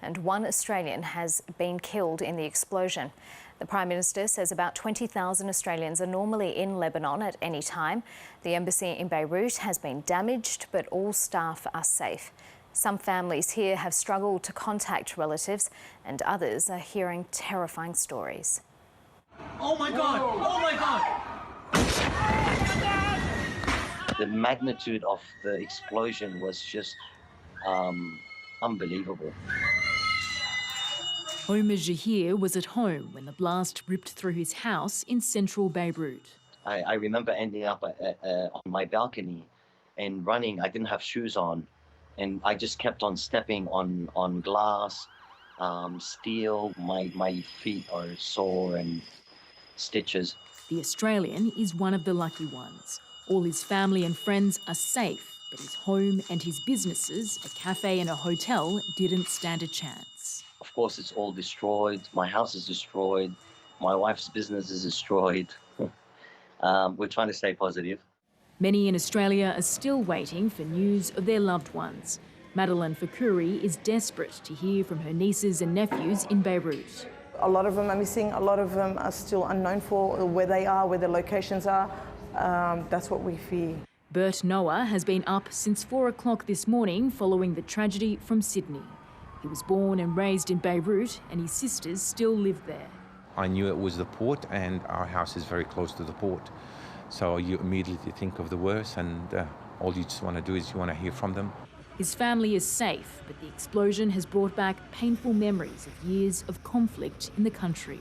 and one Australian has been killed in the explosion. The Prime Minister says about 20,000 Australians are normally in Lebanon at any time. The embassy in Beirut has been damaged, but all staff are safe. Some families here have struggled to contact relatives, and others are hearing terrifying stories. Oh my God! Oh my God! The magnitude of the explosion was just unbelievable. Omer Jahir was at home when the blast ripped through his house in central Beirut. I remember ending up on my balcony and running. I didn't have shoes on, and I just kept on stepping on glass, steel. My feet are sore and stitches. The Australian is one of the lucky ones. All his family and friends are safe, but his home and his businesses, a cafe and a hotel, didn't stand a chance. Of course, it's all destroyed. My house is destroyed. My wife's business is destroyed. We're trying to stay positive. Many in Australia are still waiting for news of their loved ones. Madeline Fakuri is desperate to hear from her nieces and nephews in Beirut. A lot of them are missing. A lot of them are still unknown for where they are, where their locations are. That's what we fear. Bert Noah has been up since 4 o'clock this morning following the tragedy from Sydney. He was born and raised in Beirut, and his sisters still live there. I knew it was the port, and our house is very close to the port. So you immediately think of the worst, and all you just want to do is you want to hear from them. His family is safe, but the explosion has brought back painful memories of years of conflict in the country.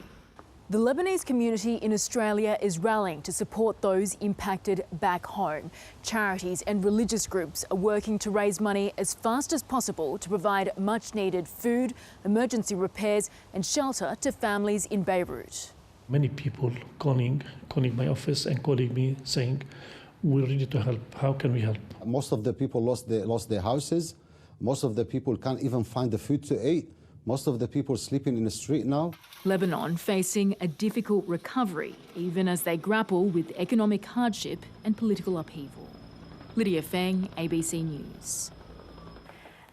The Lebanese community in Australia is rallying to support those impacted back home. Charities and religious groups are working to raise money as fast as possible to provide much-needed food, emergency repairs and shelter to families in Beirut. Many people calling my office and calling me saying, we're ready to help. How can we help? Most of the people lost their houses. Most of the people can't even find the food to eat. Most of the people sleeping in the street now. Lebanon facing a difficult recovery, even as they grapple with economic hardship and political upheaval. Lydia Feng, ABC News.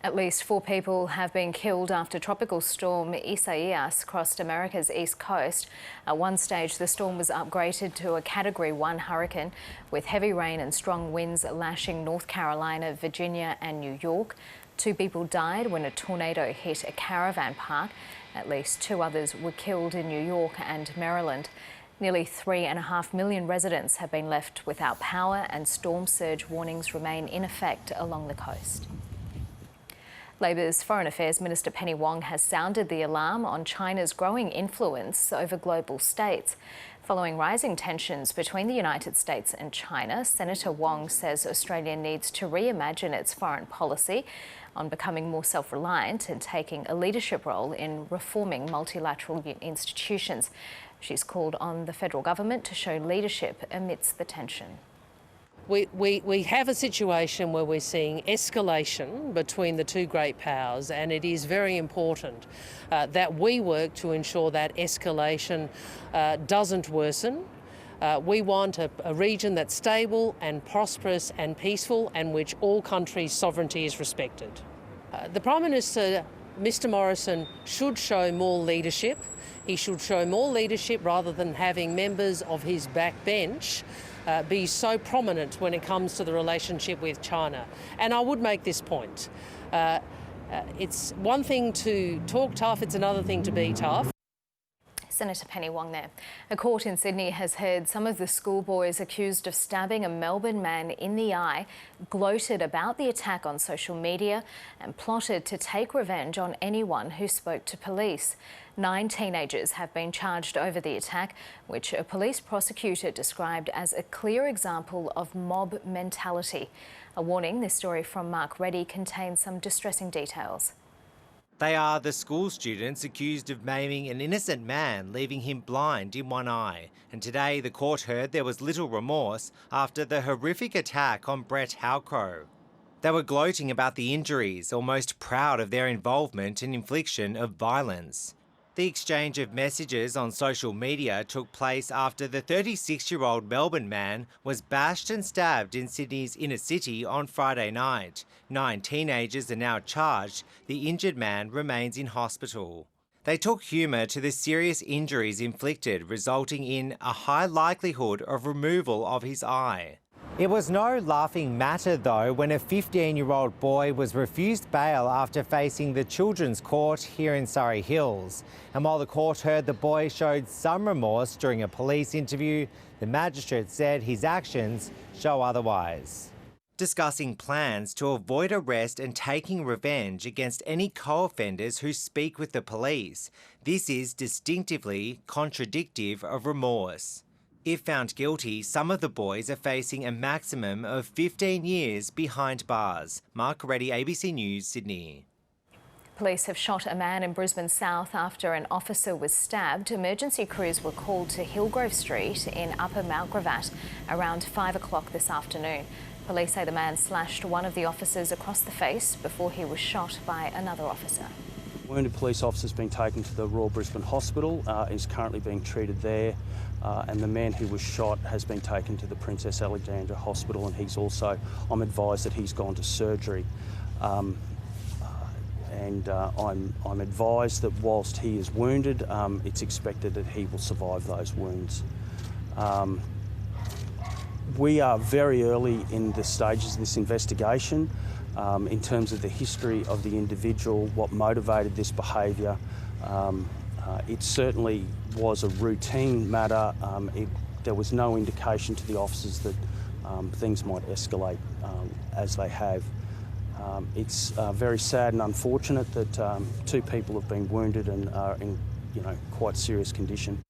At least 4 people have been killed after tropical storm Isaias crossed America's east coast. At one stage, the storm was upgraded to a Category 1 hurricane, with heavy rain and strong winds lashing North Carolina, Virginia and New York. 2 people died when a tornado hit a caravan park. At least 2 others were killed in New York and Maryland. Nearly 3.5 million residents have been left without power, and storm surge warnings remain in effect along the coast. Labor's Foreign Affairs Minister Penny Wong has sounded the alarm on China's growing influence over global states. Following rising tensions between the United States and China, Senator Wong says Australia needs to reimagine its foreign policy on becoming more self-reliant and taking a leadership role in reforming multilateral institutions. She's called on the federal government to show leadership amidst the tension. We have a situation where we're seeing escalation between the 2 great powers, and it is very important that we work to ensure that escalation doesn't worsen. We want a region that's stable and prosperous and peaceful, and which all countries' sovereignty is respected. The Prime Minister, Mr Morrison, should show more leadership. He should show more leadership rather than having members of his backbench be so prominent when it comes to the relationship with China. And I would make this point. It's one thing to talk tough, it's another thing to be tough. Senator Penny Wong there. A court in Sydney has heard some of the schoolboys accused of stabbing a Melbourne man in the eye gloated about the attack on social media and plotted to take revenge on anyone who spoke to police. 9 teenagers have been charged over the attack, which a police prosecutor described as a clear example of mob mentality. A warning, this story from Mark Reddy contains some distressing details. They are the school students accused of maiming an innocent man, leaving him blind in one eye. And today the court heard there was little remorse after the horrific attack on Brett Halcrow. They were gloating about the injuries, almost proud of their involvement in infliction of violence. The exchange of messages on social media took place after the 36-year-old Melbourne man was bashed and stabbed in Sydney's inner city on Friday night. 9 teenagers are now charged. The injured man remains in hospital. They took humour to the serious injuries inflicted, resulting in a high likelihood of removal of his eye. It was no laughing matter, though, when a 15-year-old boy was refused bail after facing the Children's Court here in Surrey Hills. And while the court heard the boy showed some remorse during a police interview, the magistrate said his actions show otherwise. Discussing plans to avoid arrest and taking revenge against any co-offenders who speak with the police. This is distinctively contradictive of remorse. If found guilty, some of the boys are facing a maximum of 15 years behind bars. Mark Reddy, ABC News, Sydney. Police have shot a man in Brisbane South after an officer was stabbed. Emergency crews were called to Hillgrove Street in Upper Mount Gravatt around 5 o'clock this afternoon. Police say the man slashed one of the officers across the face before he was shot by another officer. Wounded police officer has been taken to the Royal Brisbane Hospital, is currently being treated there, and the man who was shot has been taken to the Princess Alexandra Hospital, and I'm advised that he's gone to surgery. I'm advised that whilst he is wounded, it's expected that he will survive those wounds. We are very early in the stages of this investigation in terms of the history of the individual, what motivated this behaviour. It certainly was a routine matter. There was no indication to the officers that things might escalate as they have. It's very sad and unfortunate that 2 people have been wounded and are in quite serious condition.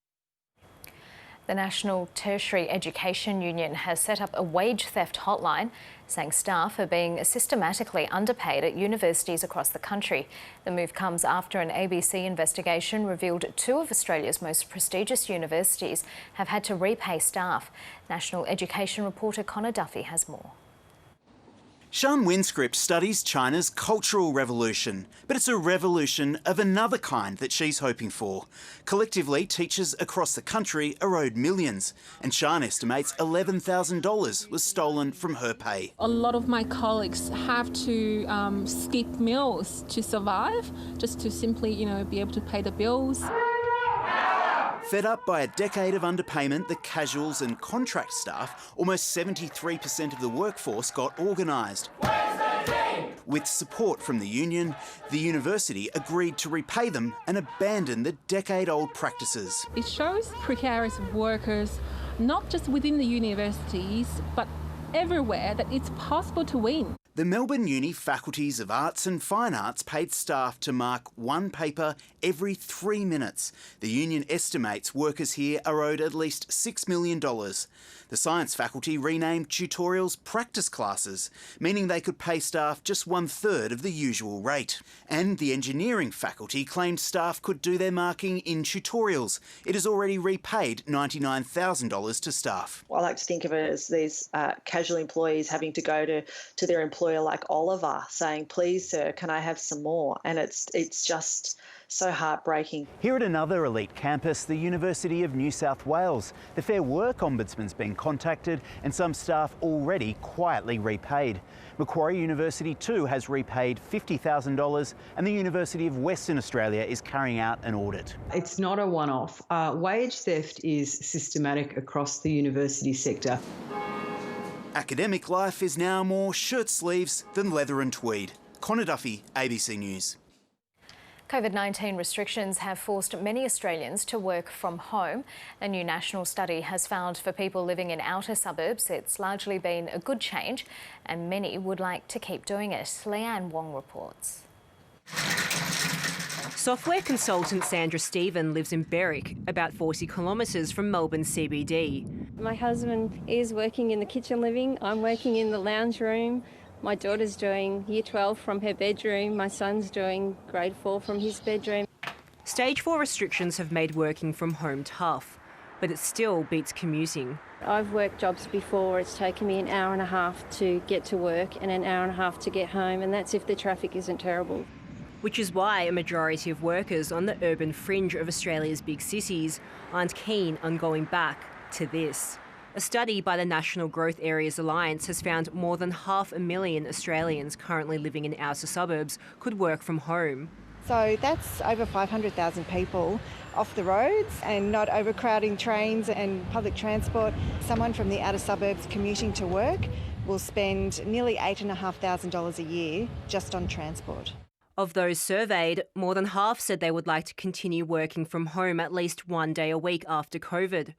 The National Tertiary Education Union has set up a wage theft hotline, saying staff are being systematically underpaid at universities across the country. The move comes after an ABC investigation revealed 2 of Australia's most prestigious universities have had to repay staff. National Education reporter Connor Duffy has more. Sian Winscript studies China's Cultural Revolution, but it's a revolution of another kind that she's hoping for. Collectively, teachers across the country are owed millions, and Sian estimates $11,000 was stolen from her pay. A lot of my colleagues have to skip meals to survive, just to simply, be able to pay the bills. Fed up by a decade of underpayment, the casuals and contract staff, almost 73% of the workforce got organised. With support from the union, the university agreed to repay them and abandon the decade-old practices. It shows precarious workers, not just within the universities, but everywhere, that it's possible to win. The Melbourne Uni faculties of Arts and Fine Arts paid staff to mark one paper every 3 minutes. The union estimates workers here are owed at least $6 million. The science faculty renamed tutorials practice classes, meaning they could pay staff just 1/3 of the usual rate. And the engineering faculty claimed staff could do their marking in tutorials. It has already repaid $99,000 to staff. I like to think of it as these casual employees having to go to their employer like Oliver saying, "Please, sir, can I have some more?" And it's just so heartbreaking. Here at another elite campus, the University of New South Wales, the Fair Work Ombudsman's been contacted and some staff already quietly repaid. Macquarie University too has repaid $50,000 and the University of Western Australia is carrying out an audit. It's not a one-off. Wage theft is systematic across the university sector. Academic life is now more shirt sleeves than leather and tweed. Connor Duffy, ABC News. COVID-19 restrictions have forced many Australians to work from home. A new national study has found for people living in outer suburbs, it's largely been a good change and many would like to keep doing it. Leanne Wong reports. Software consultant Sandra Stephen lives in Berwick, about 40 kilometres from Melbourne CBD. My husband is working in the kitchen living, I'm working in the lounge room. My daughter's doing Year 12 from her bedroom. My son's doing Grade 4 from his bedroom. Stage 4 restrictions have made working from home tough, but it still beats commuting. I've worked jobs before. It's taken me an hour and a half to get to work and an hour and a half to get home, and that's if the traffic isn't terrible. which is why a majority of workers on the urban fringe of Australia's big cities aren't keen on going back to this. A study by the National Growth Areas Alliance has found more than 500,000 Australians currently living in outer suburbs could work from home. So that's over 500,000 people off the roads and not overcrowding trains and public transport. Someone from the outer suburbs commuting to work will spend nearly $8,500 a year just on transport. Of those surveyed, more than half said they would like to continue working from home at least one day a week after COVID.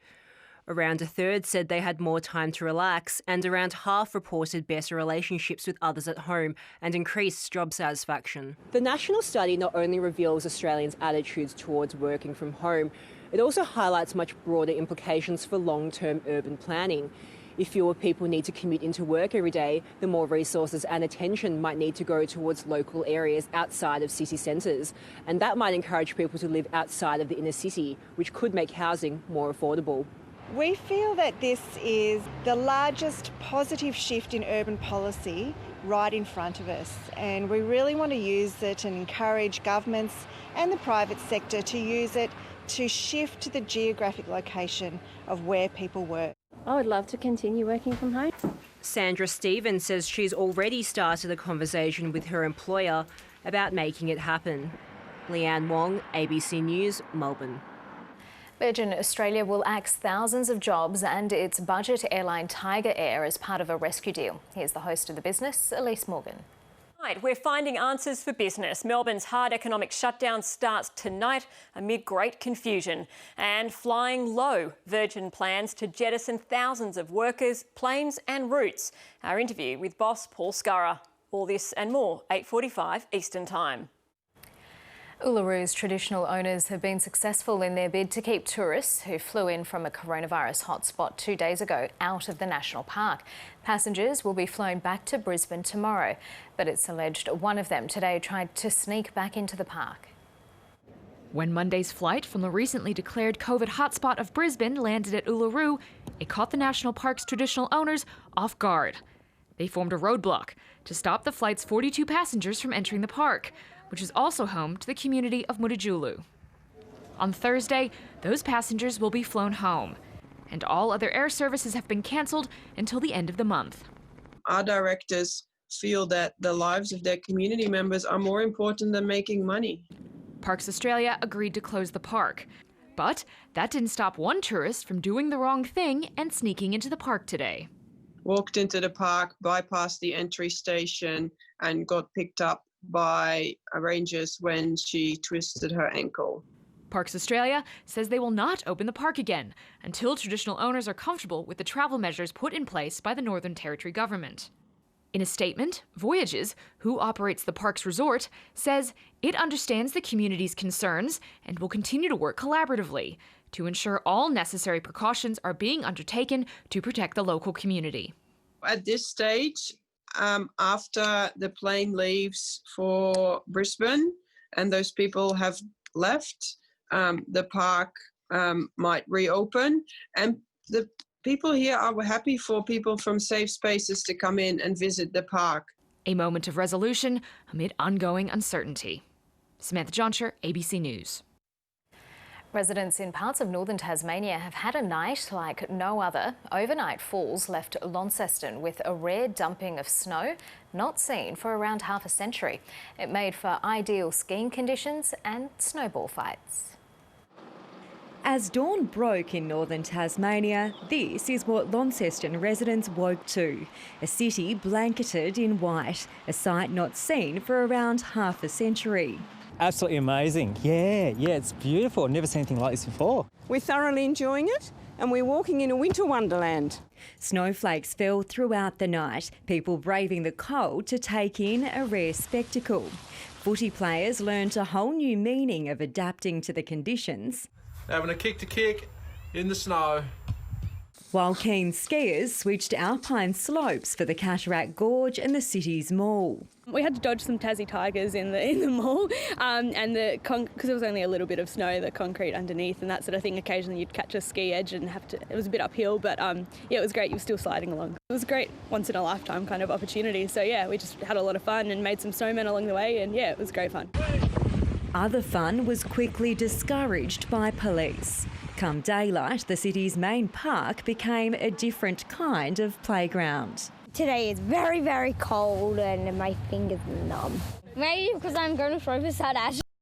Around a third said they had more time to relax, and around half reported better relationships with others at home and increased job satisfaction. The national study not only reveals Australians' attitudes towards working from home, it also highlights much broader implications for long-term urban planning. If fewer people need to commute into work every day, the more resources and attention might need to go towards local areas outside of city centres, and that might encourage people to live outside of the inner city, which could make housing more affordable. We feel that this is the largest positive shift in urban policy right in front of us, and we really want to use it and encourage governments and the private sector to use it to shift the geographic location of where people work. I would love to continue working from home. Sandra Stevens says she's already started a conversation with her employer about making it happen. Leanne Wong, ABC News, Melbourne. Virgin Australia will axe thousands of jobs and its budget airline Tiger Air as part of a rescue deal. Here's the host of The Business, Elise Morgan. We're finding answers for business. Melbourne's hard economic shutdown starts tonight amid great confusion. And flying low, Virgin plans to jettison thousands of workers, planes and routes. Our interview with boss Paul Scurrah. All this and more, 8:45 Eastern Time. Uluru's traditional owners have been successful in their bid to keep tourists who flew in from a coronavirus hotspot 2 days ago out of the national park. Passengers will be flown back to Brisbane tomorrow, but it's alleged one of them today tried to sneak back into the park. When Monday's flight from the recently declared COVID hotspot of Brisbane landed at Uluru, it caught the national park's traditional owners off guard. They formed a roadblock to stop the flight's 42 passengers from entering the park, which is also home to the community of Mutijulu. On Thursday, those passengers will be flown home, and all other air services have been cancelled until the end of the month. Our directors feel that the lives of their community members are more important than making money. Parks Australia agreed to close the park, but that didn't stop one tourist from doing the wrong thing and sneaking into the park today. Walked into the park, bypassed the entry station, and got picked up by rangers when she twisted her ankle. Parks Australia says they will not open the park again until traditional owners are comfortable with the travel measures put in place by the Northern Territory government. In a statement, Voyages, who operates the park's resort, says it understands the community's concerns and will continue to work collaboratively to ensure all necessary precautions are being undertaken to protect the local community. At this stage, after the plane leaves for Brisbane and those people have left, the park might reopen, and the people here are happy for people from safe spaces to come in and visit the park. A moment of resolution amid ongoing uncertainty. Samantha Johnshire, ABC News. Residents in parts of northern Tasmania have had a night like no other. Overnight falls left Launceston with a rare dumping of snow not seen for around half a century. It made for ideal skiing conditions and snowball fights. As dawn broke in northern Tasmania, this is what Launceston residents woke to. A city blanketed in white, a sight not seen for around half a century. Absolutely amazing. Yeah, it's beautiful. I've never seen anything like this before. We're thoroughly enjoying it and we're walking in a winter wonderland. Snowflakes fell throughout the night, people braving the cold to take in a rare spectacle. Footy players learned a whole new meaning of adapting to the conditions. Having a kick to kick in the snow. while keen skiers switched alpine slopes for the Cataract Gorge and the city's mall. We had to dodge some Tassie tigers in the mall, and because it was only a little bit of snow, the concrete underneath and that sort of thing. Occasionally you'd catch a ski edge and it was a bit uphill, but yeah, it was great. You were still sliding along. It was a great once in a lifetime kind of opportunity. So yeah, we just had a lot of fun and made some snowmen along the way, and yeah, it was great fun. Other fun was quickly discouraged by police. Come daylight, the city's main park became a different kind of playground. Today is very, very cold and my fingers numb. Maybe because I'm going to throw this at Ash.